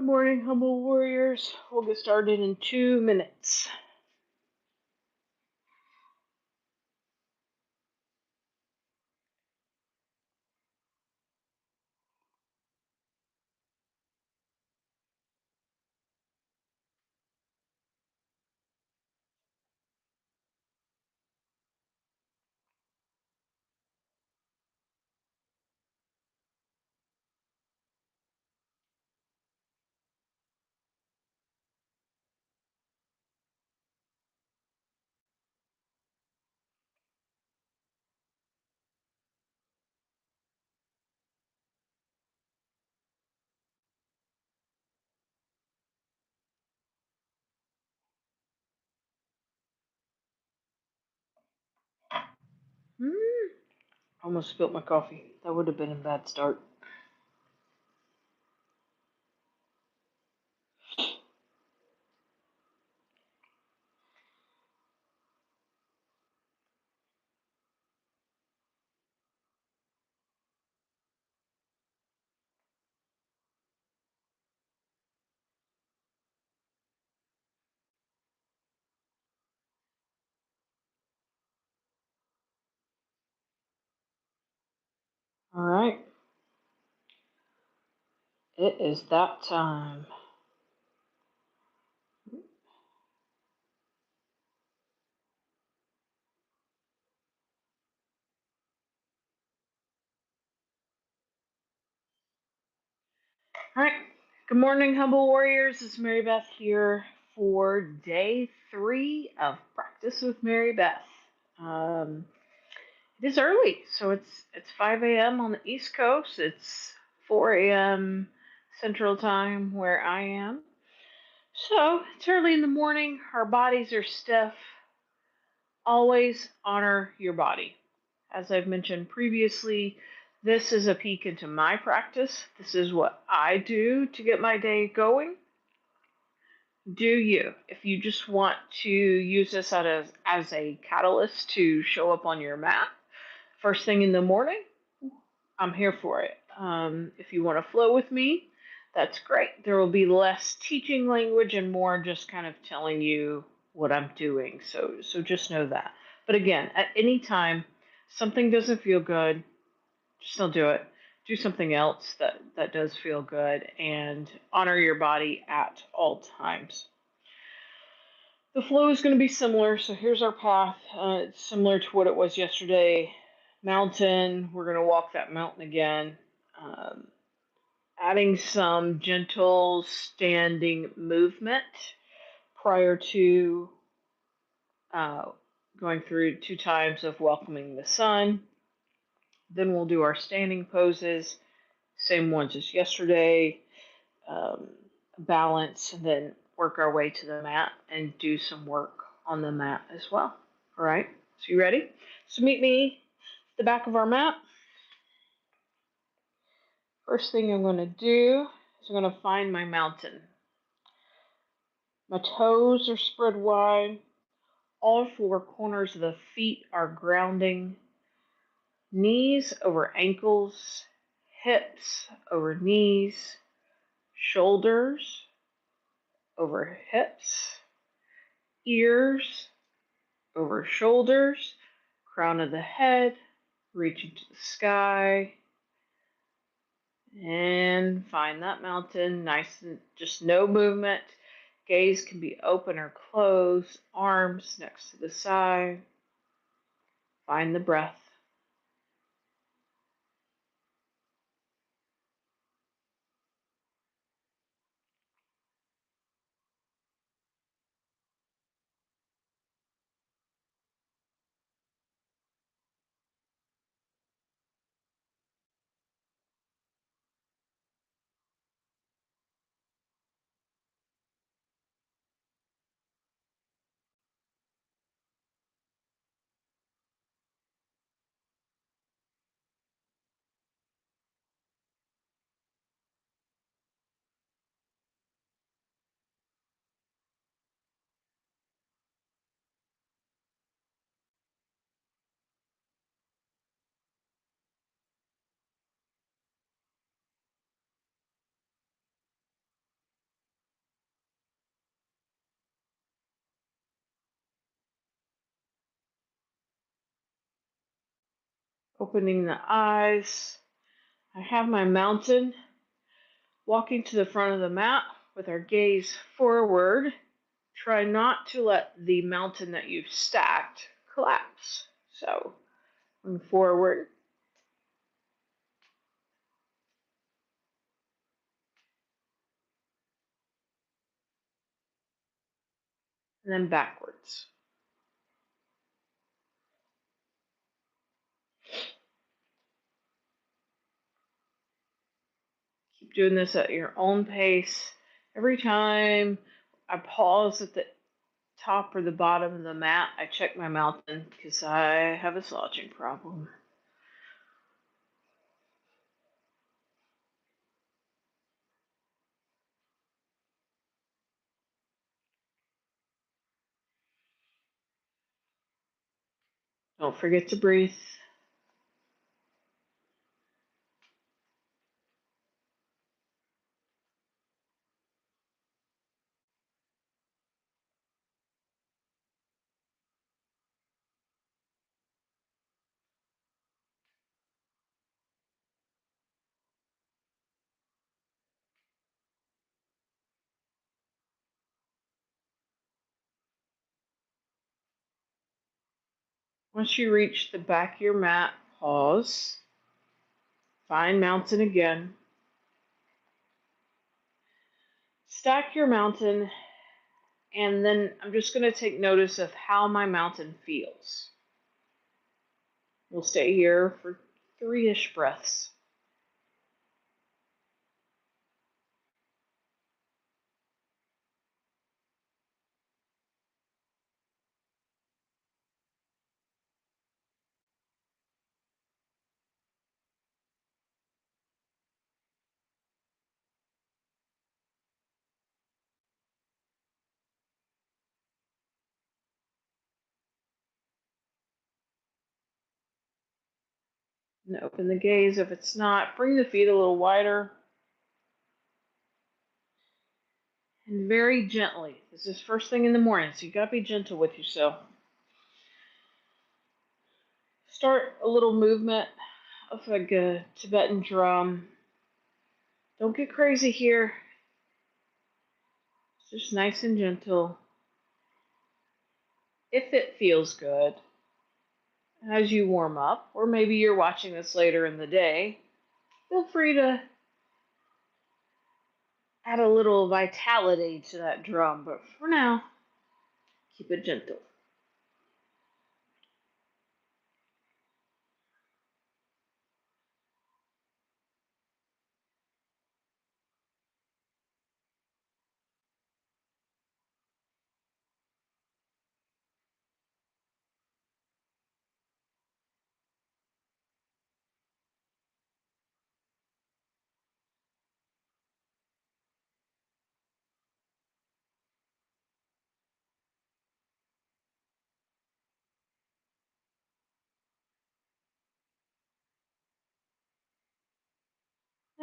Good morning, humble warriors. We'll get started in 2 minutes. Hmm. Almost spilled my coffee. That would have been a bad start. All right. It is that time. All right. Good morning, humble warriors. It's Mary Beth here for day 3 of Practice with Mary Beth. Um, it is early, so it's 5 a.m. on the East Coast. It's 4 a.m. Central Time where I am. So it's early in the morning. Our bodies are stiff. Always honor your body. As I've mentioned previously, this is a peek into my practice. This is what I do to get my day going. Do you? If you just want to use this as a catalyst to show up on your mat first thing in the morning, I'm here for it. If you want to flow with me, that's great. There will be less teaching language and more just kind of telling you what I'm doing. So just know that. But again, at any time something doesn't feel good, just don't do it. Do something else that does feel good and honor your body at all times. The flow is going to be similar. So here's our path. It's similar to what it was yesterday. Mountain. We're going to walk that mountain again. Um, Adding some gentle standing movement prior to uh, going through 2 times of welcoming the sun. Then we'll do our standing poses, same ones as yesterday, um, balance, and then work our way to the mat and do some work on the mat as well. All right, so you ready? So meet me at the back of our mat. First thing I'm going to do is I'm going to find my mountain. My toes are spread wide. All 4 corners of the feet are grounding. Knees over ankles, hips over knees, shoulders over hips, ears over shoulders, crown of the head reaching to the sky. And find that mountain, nice and just no movement. Gaze can be open or closed, arms next to the side. Find the breath. Opening the eyes. I have my mountain. Walking to the front of the mat with our gaze forward. Try not to let the mountain that you've stacked collapse. So, going forward and then backwards. Keep doing this at your own pace. Every time I pause at the top or the bottom of the mat, I check my mountain because I have a slouching problem. Don't forget to breathe. Once you reach the back of your mat, pause. Find mountain again. Stack your mountain, and then I'm just going to take notice of how my mountain feels. We'll stay here for 3-ish breaths. And open the gaze. If it's not, bring the feet a little wider. And very gently. This is first thing in the morning, so you gotta be gentle with yourself. Start a little movement of like a Tibetan drum. Don't get crazy here. It's just nice and gentle. If it feels good as you warm up, or maybe you're watching this later in the day, feel free to add a little vitality to that drum. But for now, keep it gentle.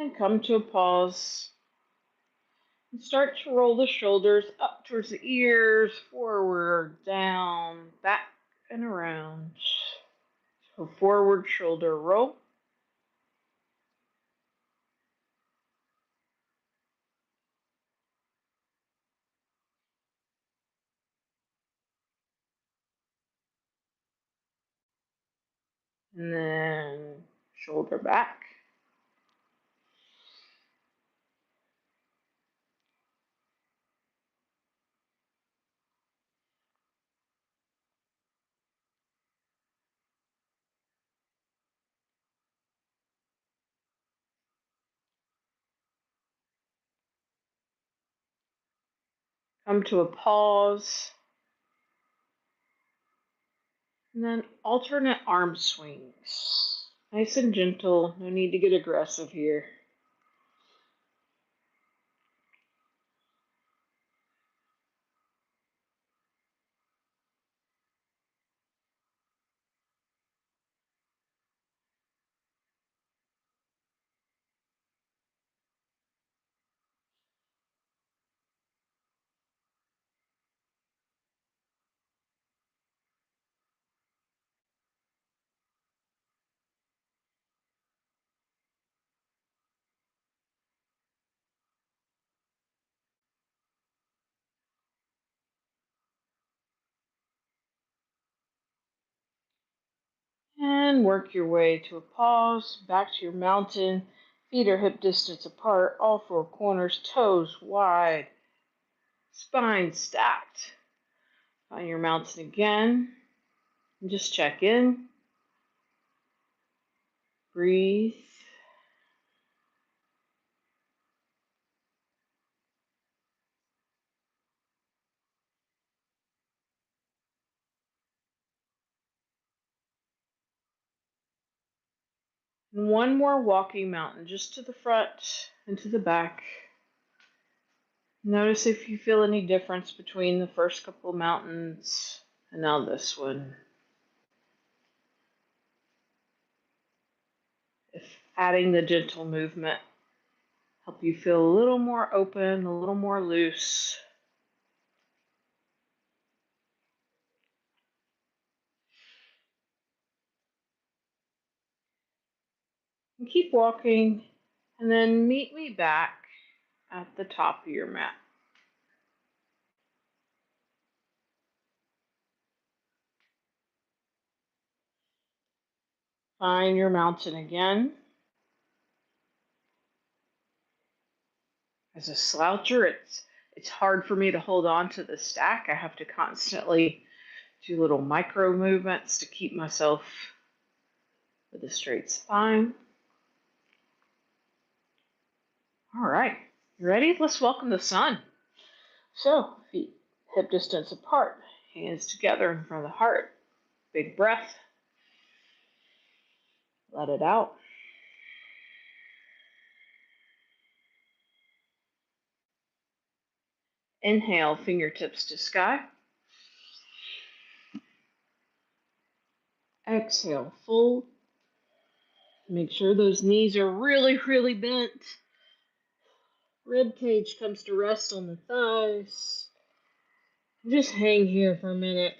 And come to a pause. And start to roll the shoulders up towards the ears, forward, down, back, and around. So forward shoulder roll. And then shoulder back. Come to a pause. And then alternate arm swings. Nice and gentle. No need to get aggressive here. And work your way to a pause, back to your mountain. Feet are hip distance apart, all four corners, toes wide, spine stacked. Find your mountain again. And just check in. Breathe. And one more walking mountain, just to the front and to the back. Notice if you feel any difference between the first couple mountains and now this one. If adding the gentle movement help you feel a little more open, a little more loose. And keep walking and then meet me back at the top of your mat. Find your mountain again. As a sloucher, it's hard for me to hold on to the stack. I have to constantly do little micro movements to keep myself with a straight spine. All right, you ready? Let's welcome the sun. So, feet hip distance apart, hands together in front of the heart. Big breath. Let it out. Inhale, fingertips to sky. Exhale, fold. Make sure those knees are really, really bent. Rib cage comes to rest on the thighs. Just hang here for a minute.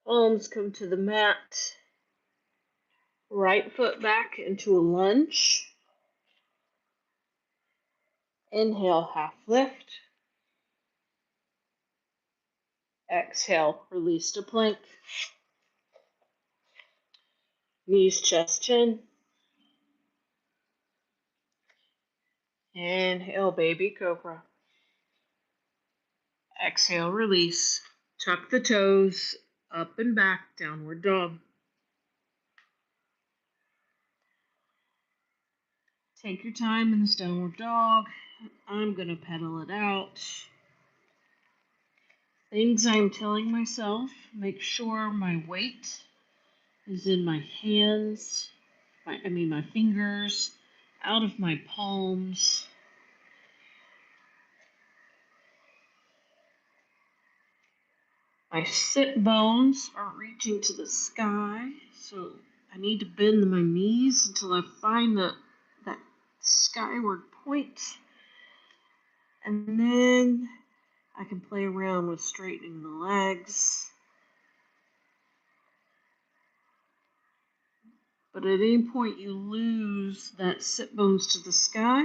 Palms come to the mat. Right foot back into a lunge. Inhale, half lift. Exhale, release to plank. Knees, chest, chin. Inhale, baby cobra. Exhale, release. Tuck the toes, up and back, downward dog. Take your time in this downward dog. I'm going to pedal it out. Things I'm telling myself, make sure my weight is in my hands, my fingers, out of my palms. My sit bones are reaching to the sky, so I need to bend my knees until I find that skyward point. And then I can play around with straightening the legs. But at any point you lose that sit bones to the sky,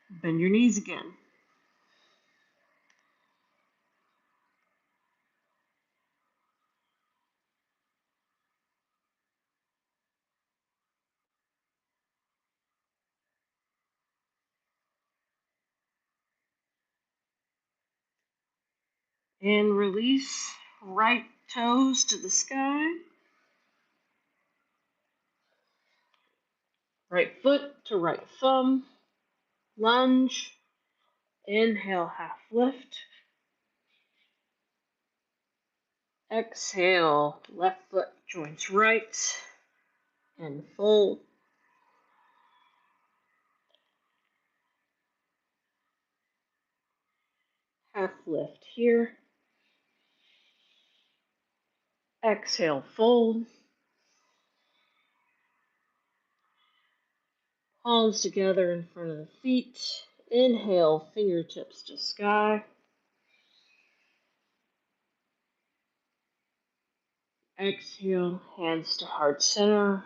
bend your knees again. And release right toes to the sky. Right foot to right thumb. Lunge. Inhale, half lift. Exhale, left foot joins right. And fold. Half lift here. Exhale, fold. Palms together in front of the feet. Inhale, fingertips to sky. Exhale, hands to heart center.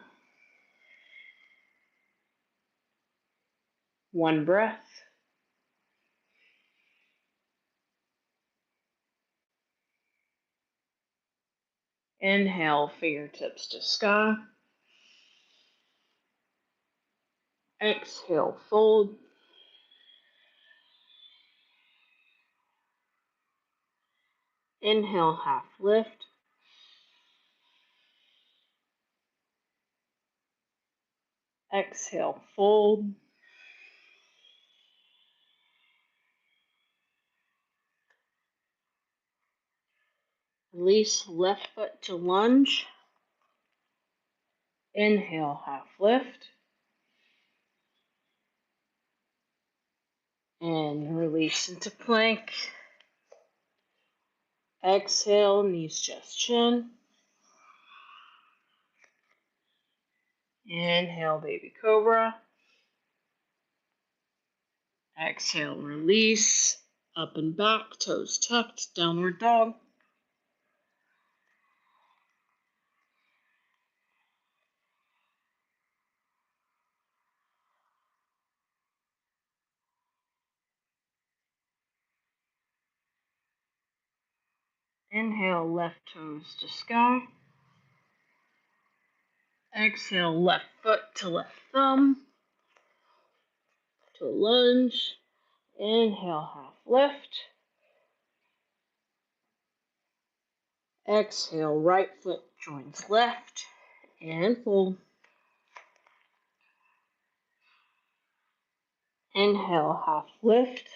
One breath. Inhale, fingertips to sky. Exhale, fold. Inhale, half lift. Exhale, fold. Release left foot to lunge. Inhale, half lift. And release into plank. Exhale, knees chest chin. Inhale, baby cobra. Exhale, release. Up and back, toes tucked, downward dog. Inhale, left toes to sky. Exhale, left foot to left thumb. To lunge. Inhale, half lift. Exhale, right foot joins left. And fold. Inhale, half lift.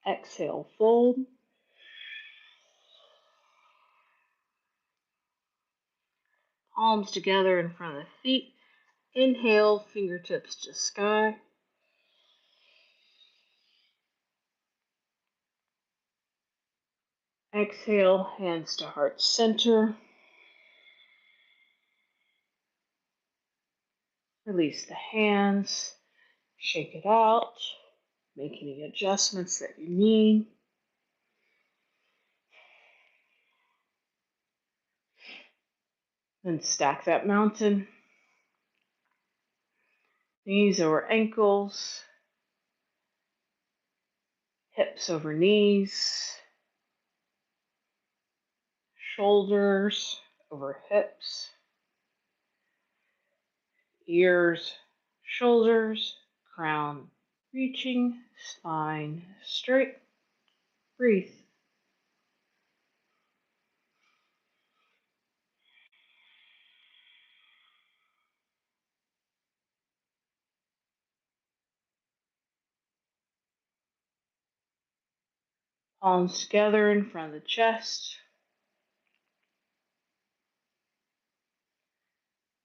Exhale, fold. Palms together in front of the feet. Inhale, fingertips to sky. Exhale, hands to heart center. Release the hands. Shake it out. Make any adjustments that you need. Then stack that mountain. Knees over ankles. Hips over knees. Shoulders over hips. Ears, shoulders, crown. Reaching, spine straight. Breathe. Palms together in front of the chest.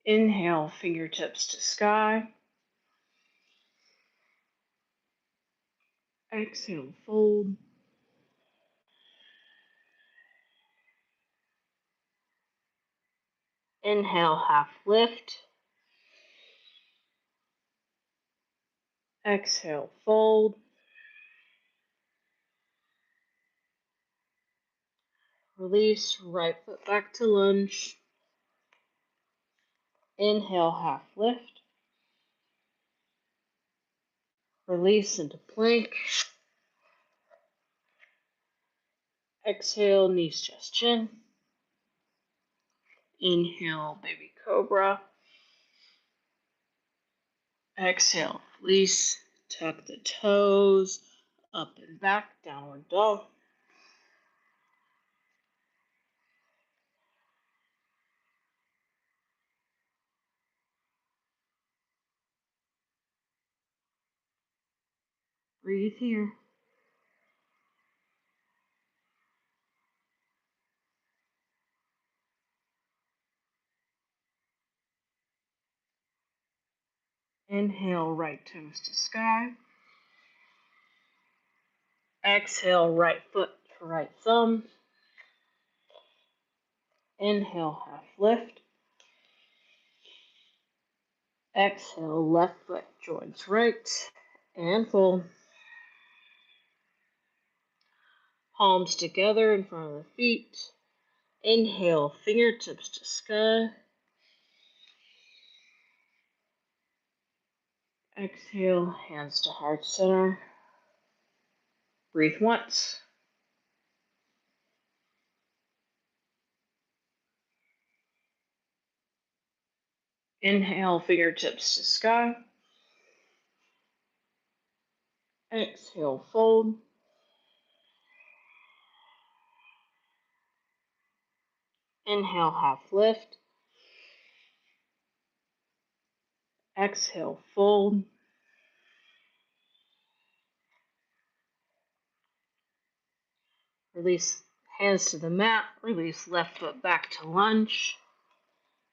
Inhale, fingertips to sky. Exhale, fold. Inhale, half lift. Exhale, fold. Release, right foot back to lunge. Inhale, half lift. Release into plank. Exhale, knees, chest, chin. Inhale, baby cobra. Exhale, release. Tuck the toes. Up and back, downward dog. Breathe here. Inhale, right toes to sky. Exhale, right foot to right thumb. Inhale, half lift. Exhale, left foot joins right and fold. Palms together in front of the feet. Inhale, fingertips to sky. Exhale, hands to heart center. Breathe once. Inhale, fingertips to sky. Exhale, fold. Inhale, half lift. Exhale, fold. Release hands to the mat. Release left foot back to lunge.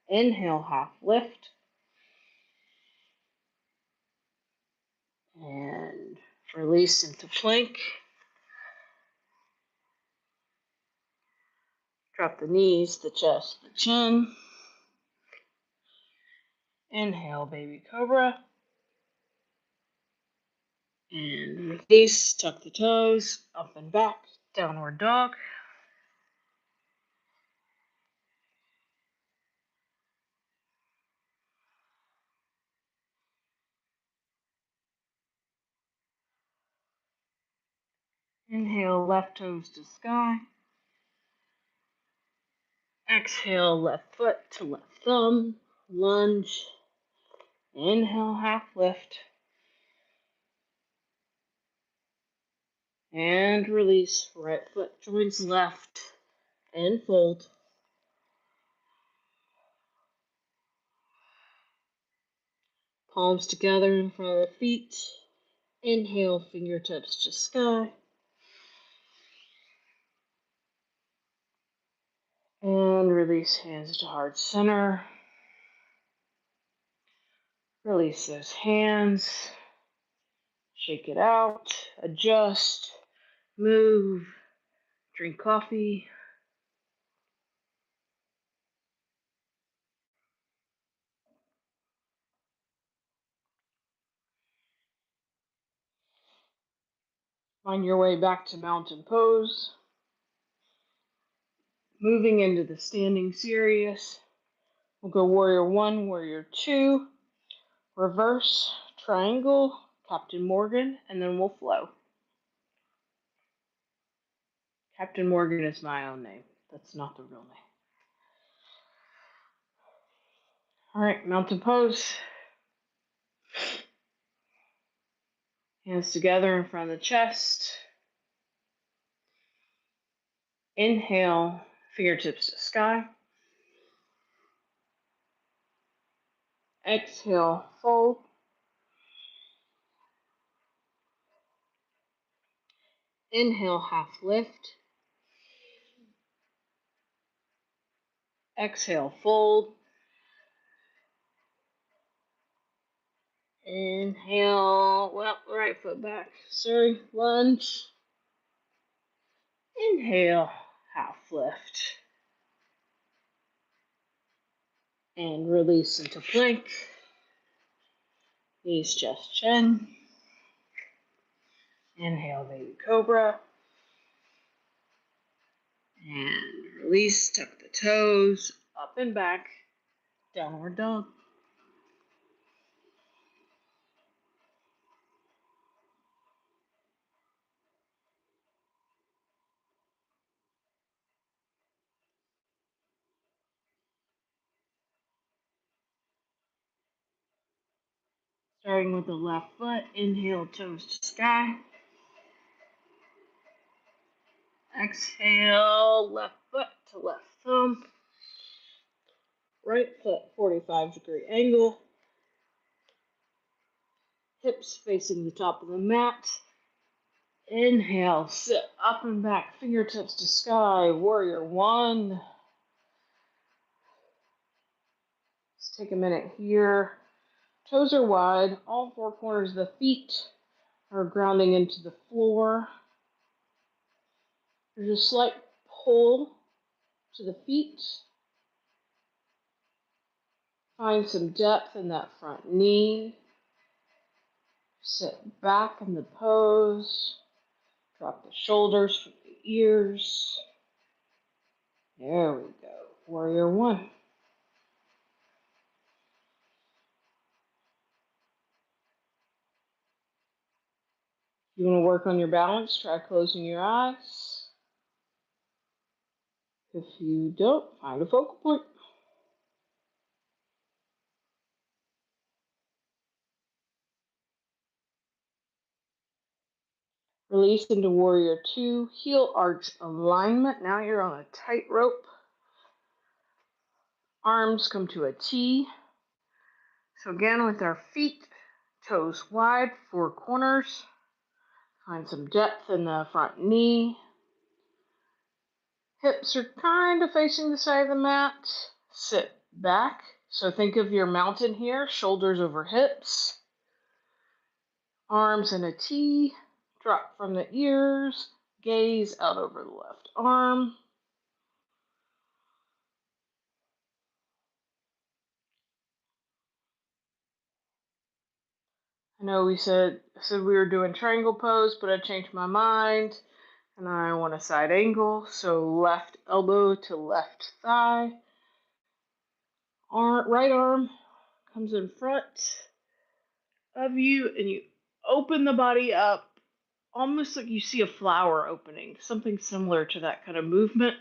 Inhale, half lift. And release into plank. Drop the knees, the chest, the chin. Inhale, baby cobra. And release, tuck the toes, up and back, downward dog. Inhale, left toes to sky. Exhale, left foot to left thumb. Lunge. Inhale, half lift. And release. Right foot joins left. And fold. Palms together in front of the feet. Inhale, fingertips to sky. And release hands to heart center. Release those hands. Shake it out. Adjust. Move. Drink coffee. Find your way back to mountain pose. Moving into the standing series. We'll go warrior one, warrior two, reverse, triangle, Captain Morgan, and then we'll flow. Captain Morgan is my own name. That's not the real name. All right, mountain pose. Hands together in front of the chest. Inhale, fingertips to sky. Exhale, fold. Inhale, half lift. Exhale, fold. Inhale, well, right foot back. Sorry, lunge. Inhale, half lift. And release into plank. Knees, chest, chin. Inhale, baby cobra. And release, tuck the toes, up and back, downward dog. Starting with the left foot, inhale, toes to sky. Exhale, left foot to left thumb. Right foot, 45-degree angle. Hips facing the top of the mat. Inhale, sit up and back, fingertips to sky, warrior one. Let's take a minute here. Toes are wide, all four corners of the feet are grounding into the floor. There's a slight pull to the feet. Find some depth in that front knee. Sit back in the pose. Drop the shoulders from the ears. There we go. Warrior one. You want to work on your balance? Try closing your eyes. If you don't, find a focal point. Release into warrior two. Heel arch alignment. Now you're on a tightrope. Arms come to a T. So again, with our feet, toes wide, four corners. Find some depth in the front knee. Hips are kind of facing the side of the mat. Sit back. So think of your mountain here, shoulders over hips. Arms in a T. Drop from the ears. Gaze out over the left arm. I know we said we were doing triangle pose, but I changed my mind and I want a side angle. So left elbow to left thigh. Right arm comes in front of you and you open the body up almost like you see a flower opening, something similar to that kind of movement.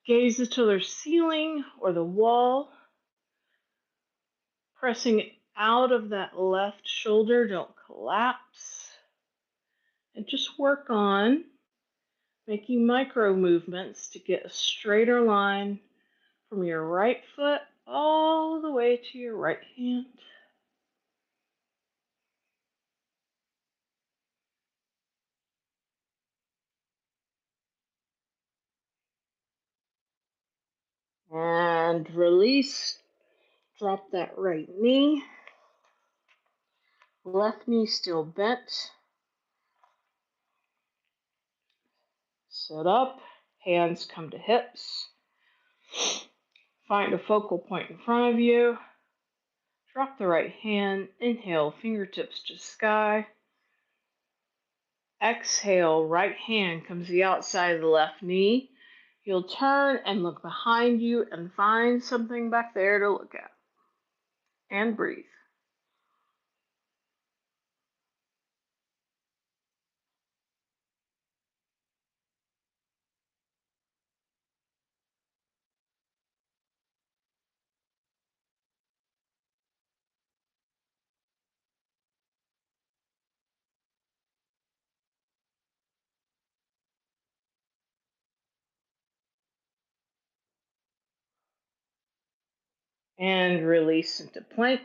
Gaze to the ceiling or the wall, pressing out of that left shoulder, don't collapse. And just work on making micro movements to get a straighter line from your right foot all the way to your right hand. And release. Drop that right knee. Left knee still bent. Sit up. Hands come to hips. Find a focal point in front of you. Drop the right hand. Inhale, fingertips to sky. Exhale, right hand comes to the outside of the left knee. You'll turn and look behind you and find something back there to look at. And breathe. And release into plank.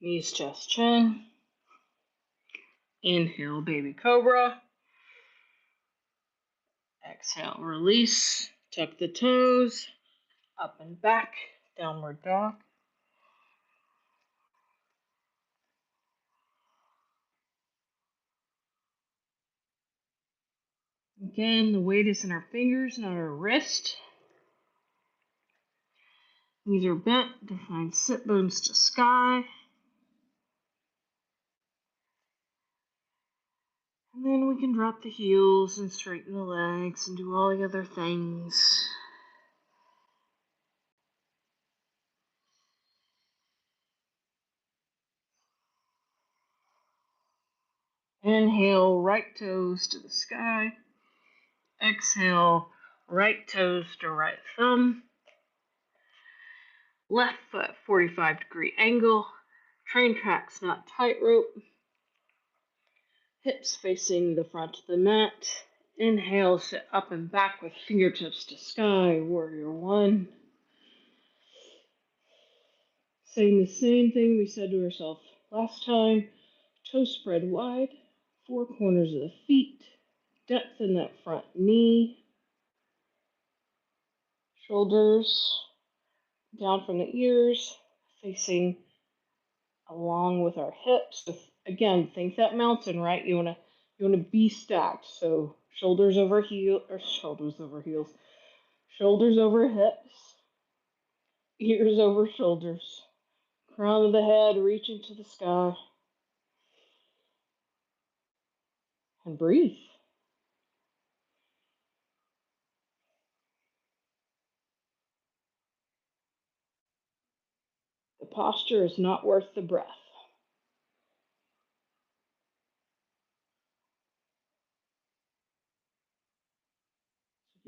Knees, chest, chin. Inhale, baby cobra. Exhale, release. Tuck the toes. Up and back. Downward dog. Again, the weight is in our fingers, not our wrist. Knees are bent to find sit bones to sky. And then we can drop the heels and straighten the legs and do all the other things. Inhale, right toes to the sky. Exhale, right toes to right thumb. Left foot 45-degree angle. Train tracks, not tightrope. Hips facing the front of the mat. Inhale, sit up and back with fingertips to sky, warrior one. Saying the same thing we said to ourselves last time. Toes spread wide, four corners of the feet, depth in that front knee, shoulders down from the ears, facing along with our hips. So again, think that mountain, right? You wanna be stacked. So shoulders over heels. Shoulders over hips, ears over shoulders, crown of the head reaching to the sky, and breathe. The posture is not worth the breath.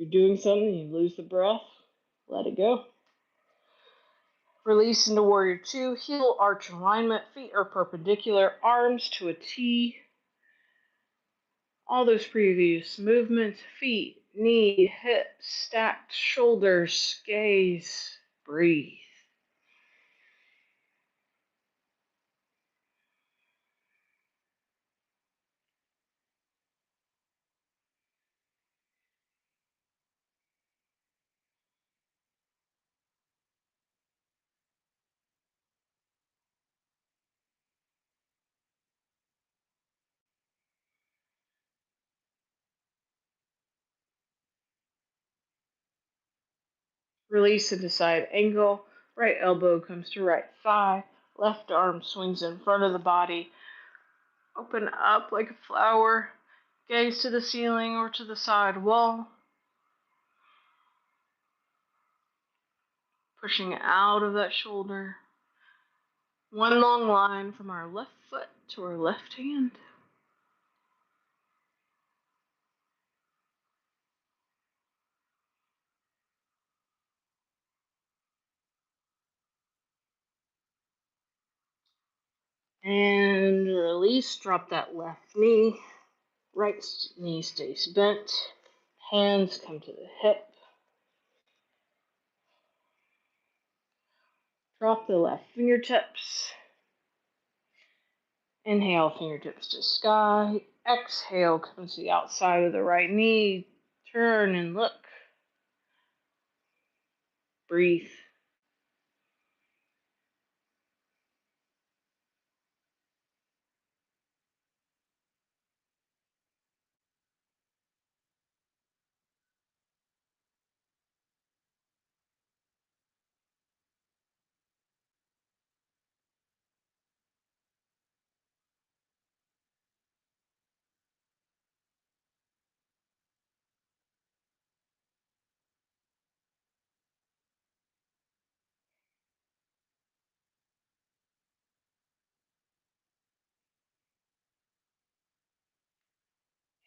If you're doing something, you lose the breath, let it go. Release into Warrior Two. Heel arch alignment. Feet are perpendicular. Arms to a T. All those previous movements. Feet, knee, hips, stacked shoulders, gaze. Breathe. Release into side angle. Right elbow comes to right thigh. Left arm swings in front of the body. Open up like a flower. Gaze to the ceiling or to the side wall. Pushing out of that shoulder. One long line from our left foot to our left hand. And release. Drop that left knee. Right knee stays bent. Hands come to the hip. Drop the left fingertips. Inhale, fingertips to sky. Exhale, comes to the outside of the right knee. Turn and look. Breathe.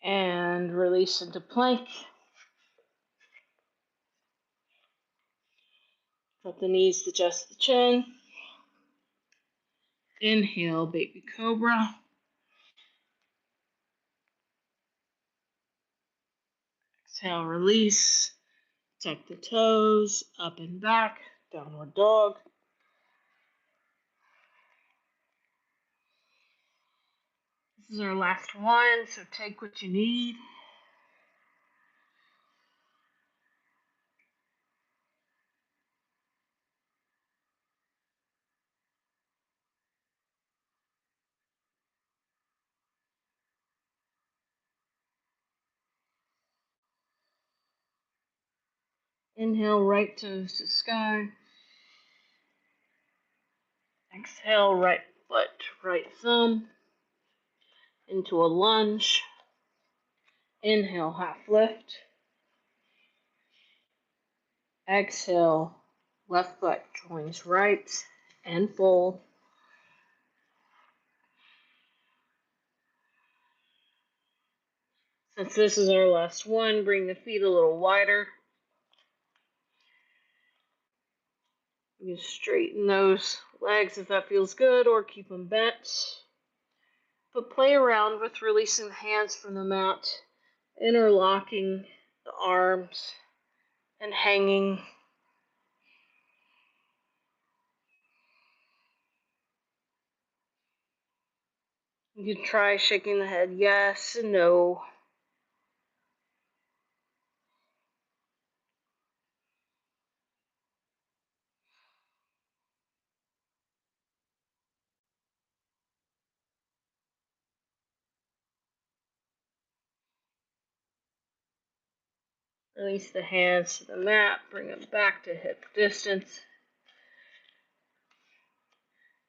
And release into plank. Drop the knees to just the chin. Inhale, baby cobra. Exhale, release. Tuck the toes, up and back, downward dog. This is our last one, so take what you need. Inhale, right toes to sky. Exhale, right foot, right thumb into a lunge. Inhale, half lift. Exhale, left foot joins right and fold. Since this is our last one, bring the feet a little wider. You can straighten those legs if that feels good, or keep them bent. But play around with releasing the hands from the mat, interlocking the arms, and hanging. You can try shaking the head yes and no. Release the hands to the mat, bring them back to hip distance.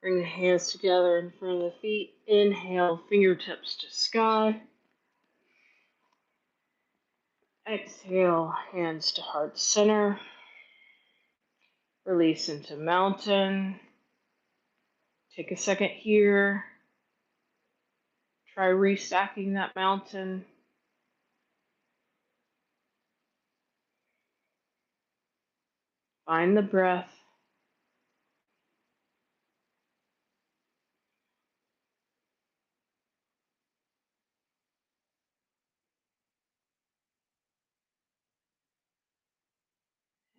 Bring the hands together in front of the feet. Inhale, fingertips to sky. Exhale, hands to heart center. Release into mountain. Take a second here. Try restacking that mountain. Find the breath.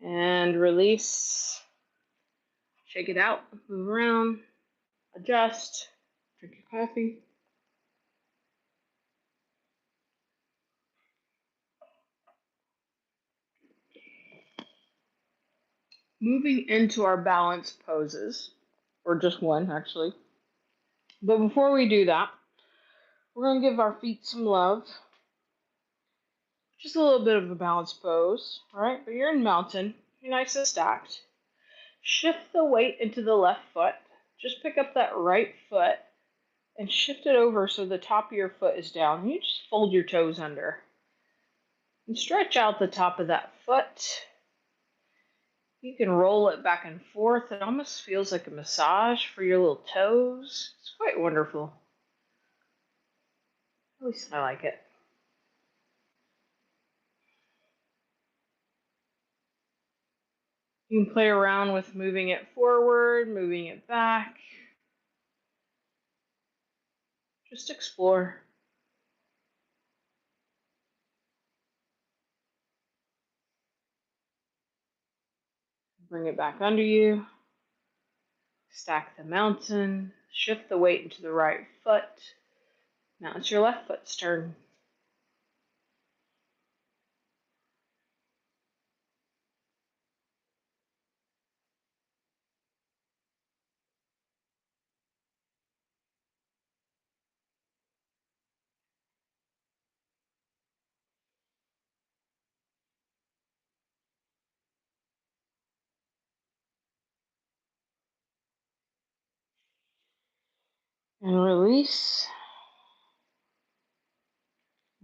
And release. Shake it out. Move around. Adjust. Drink your coffee. Moving into our balance poses, or just one actually. But before we do that, we're going to give our feet some love. Just a little bit of a balance pose, all right? But you're in mountain, you're nice and stacked. Shift the weight into the left foot. Just pick up that right foot and shift it over so the top of your foot is down. You just fold your toes under. And stretch out the top of that foot. You can roll it back and forth. It almost feels like a massage for your little toes. It's quite wonderful. At least I like it. You can play around with moving it forward, moving it back. Just explore. Bring it back under you. Stack the mountain. Shift the weight into the right foot. Now it's your left foot's turn. And release.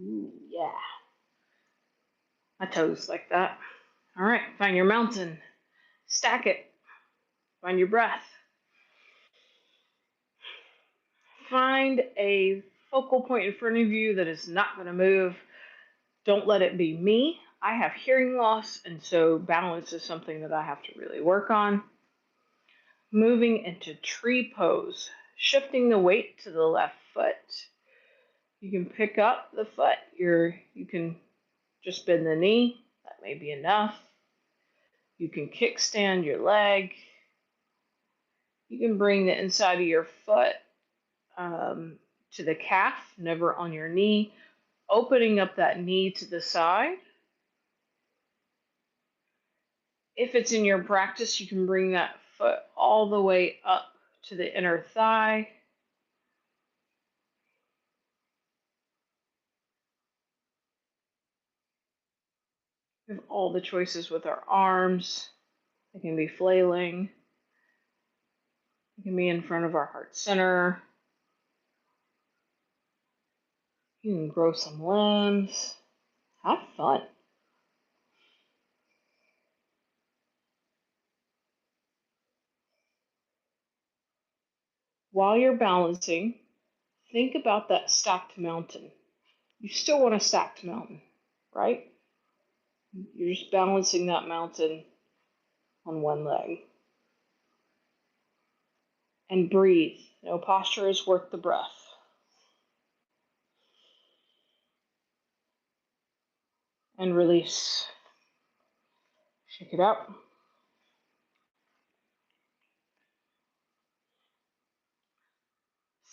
Ooh, yeah. My toes like that. All right, find your mountain. Stack it. Find your breath. Find a focal point in front of you that is not going to move. Don't let it be me. I have hearing loss, and so balance is something that I have to really work on. Moving into tree pose, shifting the weight to the left foot. You can pick up the foot. You can just bend the knee. That may be enough. You can kickstand your leg. You can bring the inside of your foot to the calf, never on your knee. Opening up that knee to the side. If it's in your practice, you can bring that foot all the way up to the inner thigh. We have all the choices with our arms. They can be flailing. They can be in front of our heart center. You can grow some limbs. Have fun. While you're balancing, think about that stacked mountain. You still want a stacked mountain, right? You're just balancing that mountain on one leg. And breathe. No posture is worth the breath. And release. Shake it out.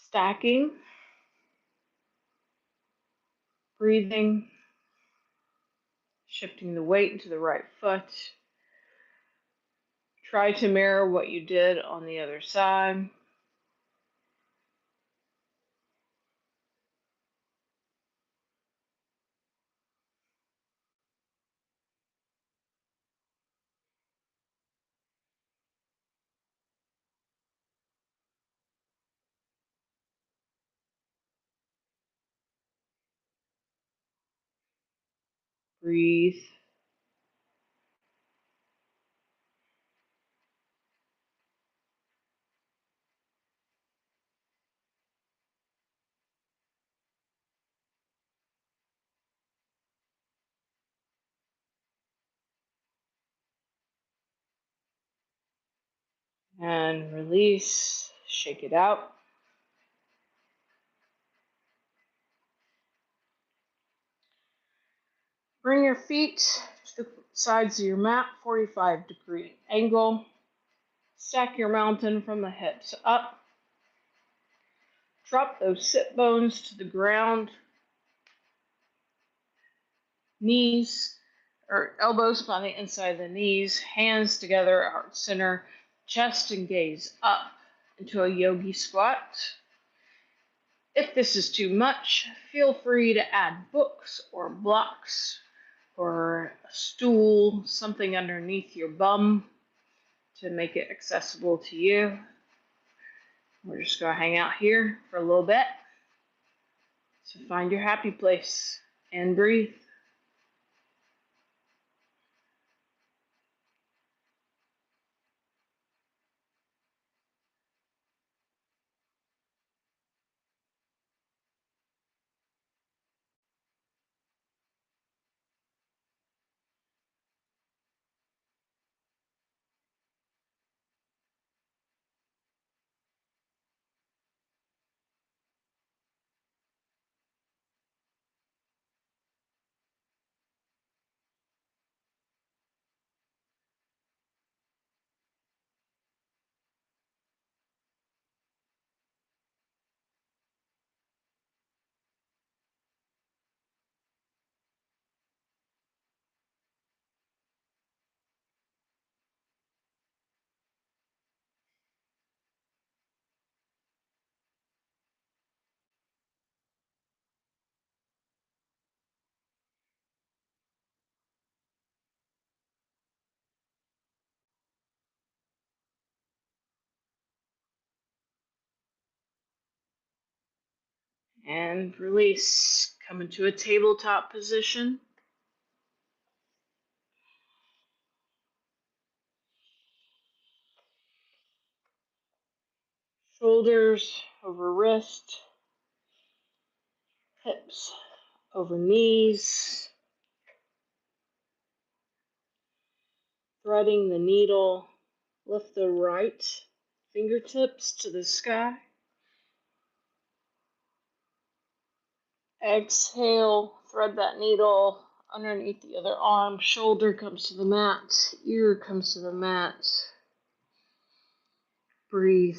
Stacking. Breathing. Shifting the weight into the right foot. Try to mirror what you did on the other side. Breathe. And release. Shake it out. Bring your feet to the sides of your mat, 45-degree angle. Stack your mountain from the hips up. Drop those sit bones to the ground. Knees or elbows on the inside of the knees. Hands together, heart center. Chest and gaze up into a yogi squat. If this is too much, feel free to add books or blocks or a stool, something underneath your bum to make it accessible to you. We're just going to hang out here for a little bit. So find your happy place and breathe. And release. Come into a tabletop position. Shoulders over wrist. Hips over knees. Threading the needle. Lift the right fingertips to the sky. Exhale, thread that needle underneath the other arm. Shoulder comes to the mat. Ear comes to the mat. Breathe.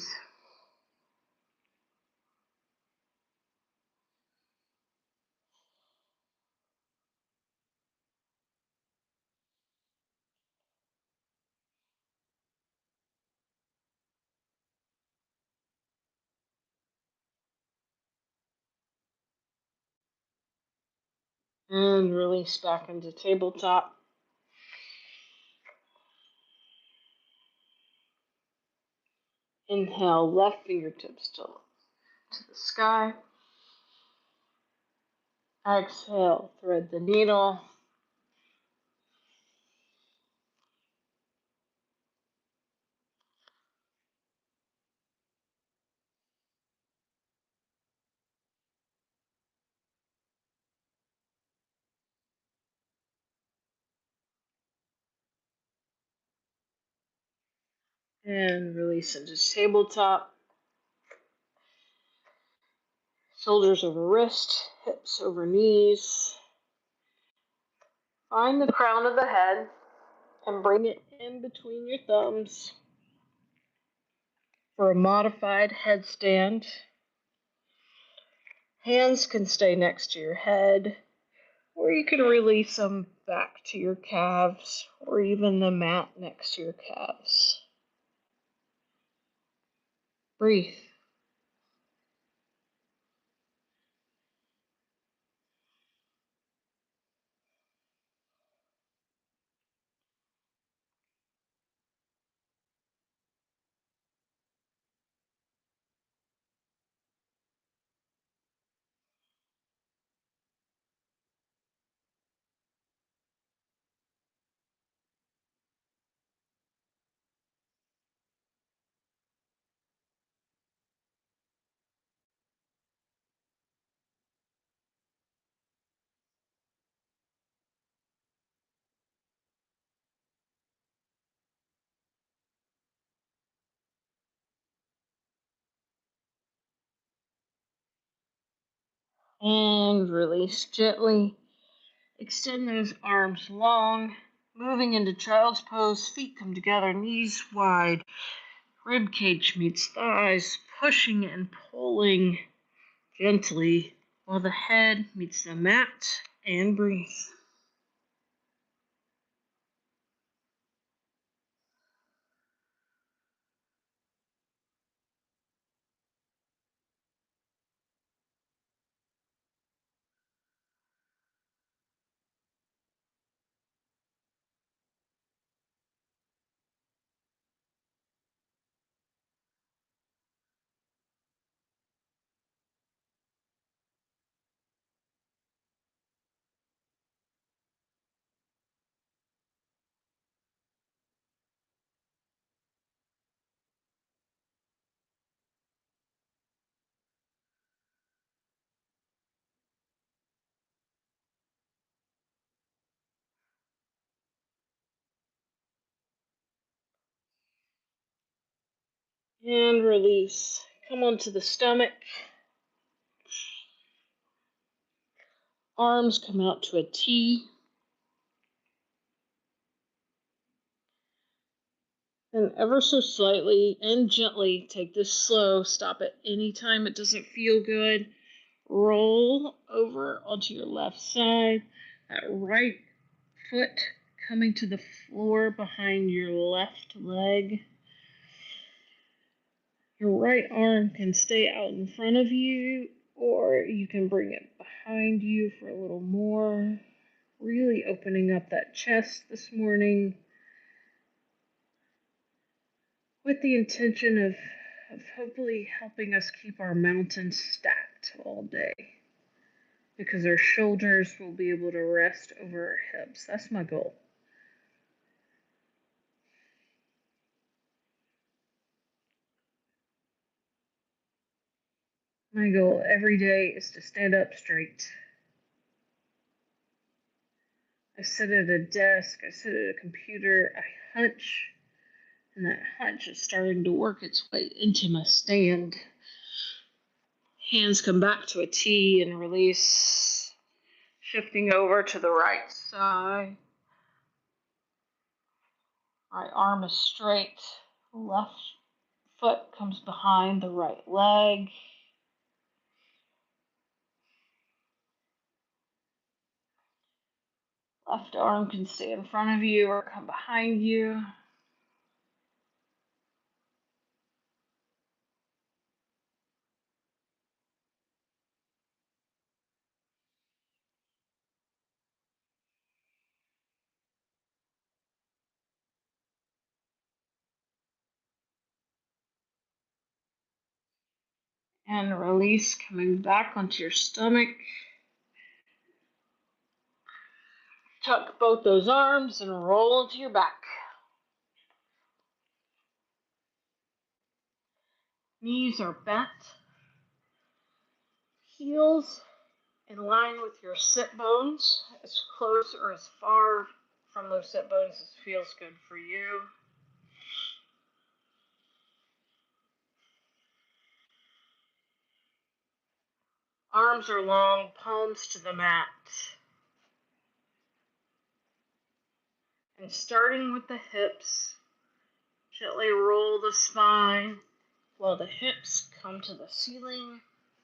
And release back into tabletop. Inhale, left fingertips to the sky. Exhale, thread the needle. And release into tabletop. Shoulders over wrist, hips over knees. Find the crown of the head and bring it in between your thumbs for a modified headstand. Hands can stay next to your head, or you can release them back to your calves, or even the mat next to your calves. Breathe. And release gently. Extend those arms long. Moving into child's pose, feet come together, knees wide. Rib cage meets thighs, pushing and pulling gently while the head meets the mat, and breathe. And release. Come onto the stomach. Arms come out to a T. And ever so slightly and gently take this slow. Stop at any time it doesn't feel good. Roll over onto your left side. That right foot coming to the floor behind your left leg. Your right arm can stay out in front of you, or you can bring it behind you for a little more. Really opening up that chest this morning with the intention of hopefully helping us keep our mountains stacked all day because our shoulders will be able to rest over our hips. That's my goal. My goal every day is to stand up straight. I sit at a desk, I sit at a computer, I hunch, and that hunch is starting to work its way into my stand. Hands come back to a T and release, shifting over to the right side. Right arm is straight, left foot comes behind the right leg. Left arm can stay in front of you or come behind you. And release, coming back onto your stomach. Tuck both those arms and roll into your back. Knees are bent. Heels in line with your sit bones, as close or as far from those sit bones as feels good for you. Arms are long, palms to the mat. And starting with the hips, gently roll the spine while the hips come to the ceiling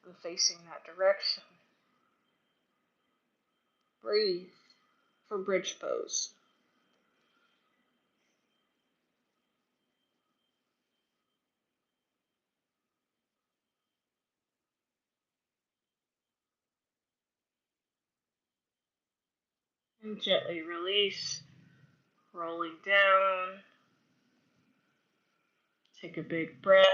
and facing that direction. Breathe for bridge pose. And gently release, rolling down. Take a big breath.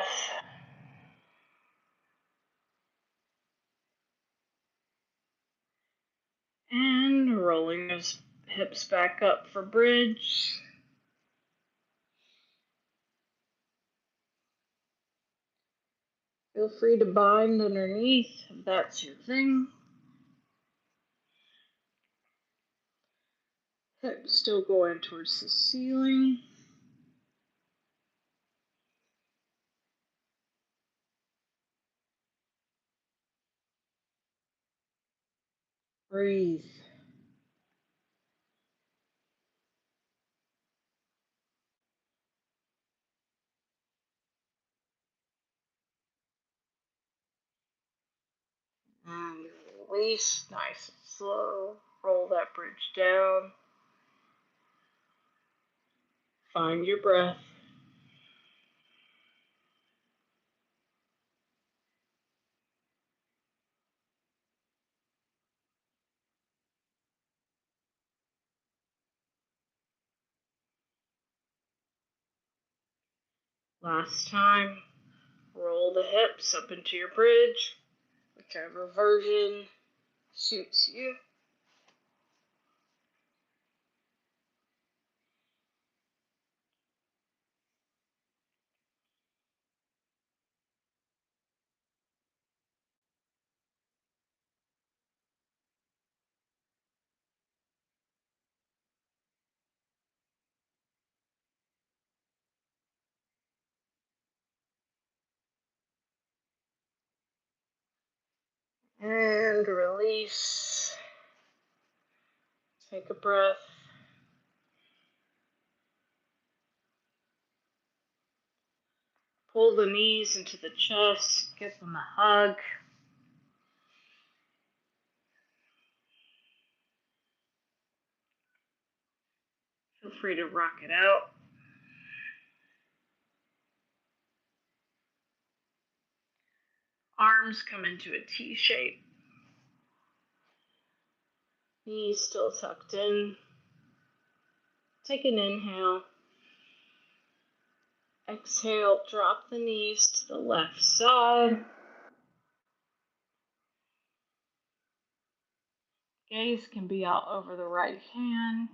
And rolling those hips back up for bridge. Feel free to bind underneath if that's your thing. Hips still going towards the ceiling. Breathe. And release, nice and slow. Roll that bridge down. Find your breath. Last time, roll the hips up into your bridge, whichever version suits you. And release. Take a breath. Pull the knees into the chest. Give them a hug. Feel free to rock it out. Arms come into a T shape. Knees still tucked in. Take an inhale. Exhale, drop the knees to the left side. Gaze can be out over the right hand.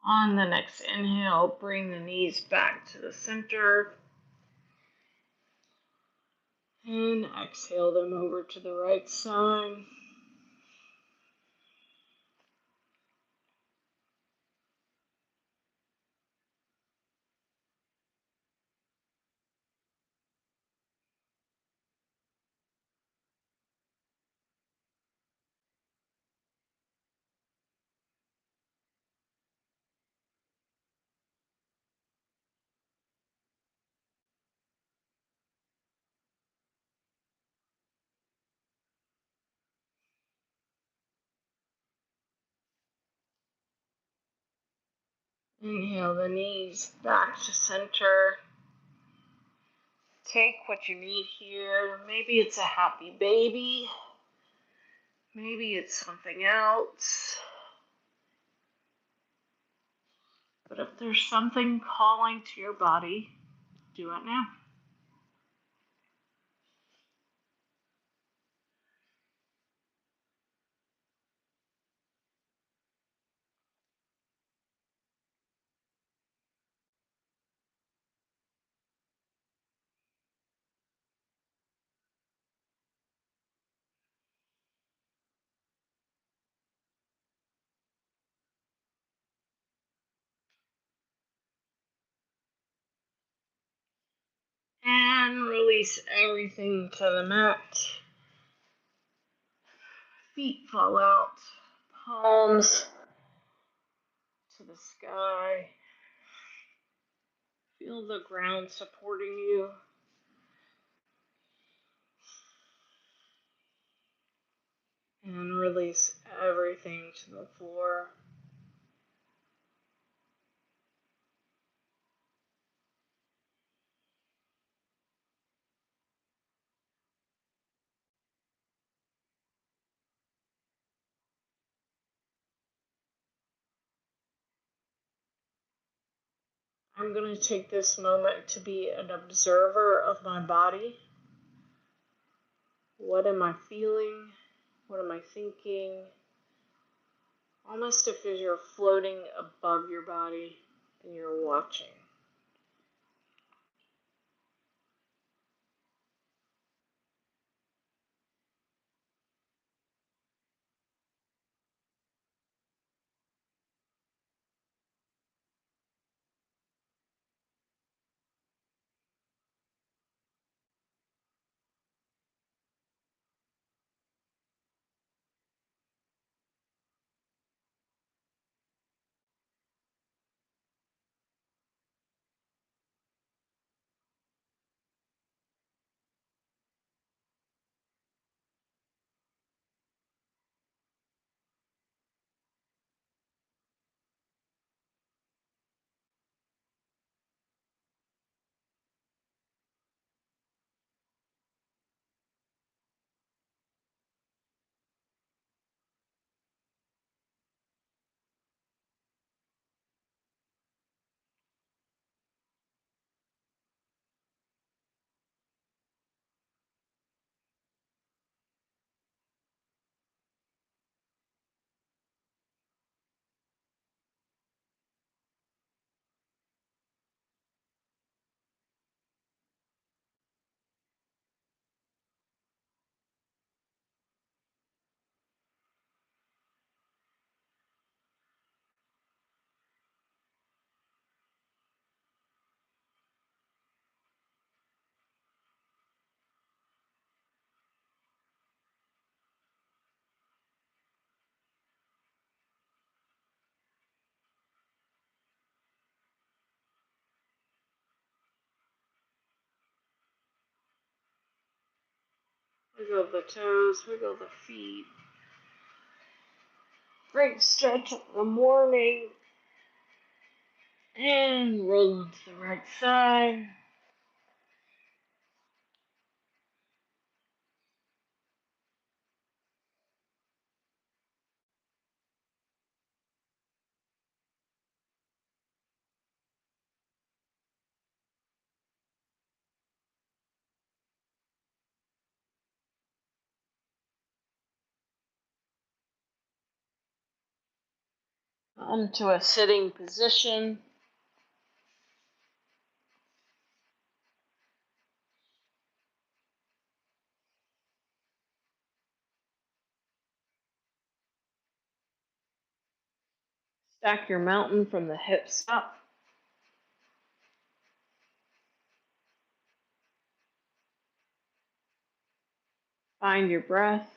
On the next inhale, bring the knees back to the center. And exhale them over to the right side. Inhale the knees back to center. Take what you need here. Maybe it's a happy baby. Maybe it's something else. But if there's something calling to your body, do it now. And release everything to the mat. Feet fall out. Palms to the sky. Feel the ground supporting you. And release everything to the floor. I'm going to take this moment to be an observer of my body. What am I feeling? What am I thinking? Almost if you're floating above your body and you're watching. Wiggle the toes, wiggle the feet. Great stretch in the morning. And roll onto the right side. Onto a sitting position. Stack your mountain from the hips up. Find your breath.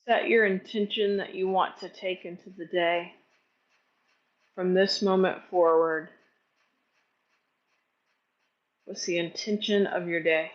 Set your intention that you want to take into the day. From this moment forward, what's the intention of your day?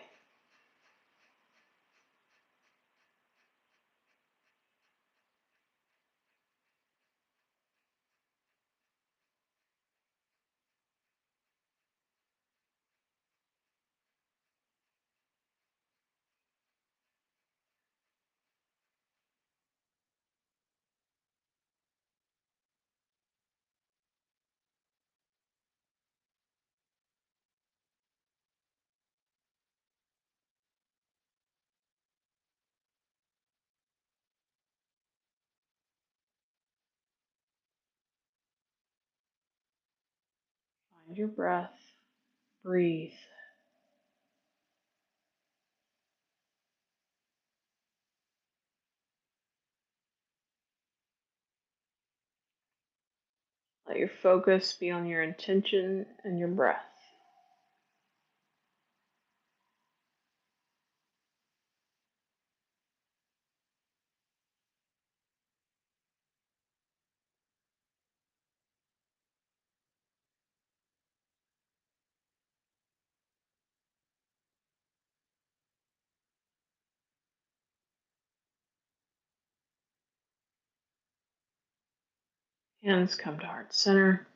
Find your breath. Breathe. Let your focus be on your intention and your breath. Hands come to heart center.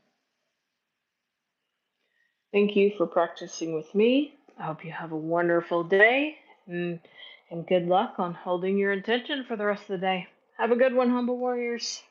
Thank you for practicing with me. I hope you have a wonderful day. And And good luck on holding your intention for the rest of the day. Have a good one, Humble Warriors.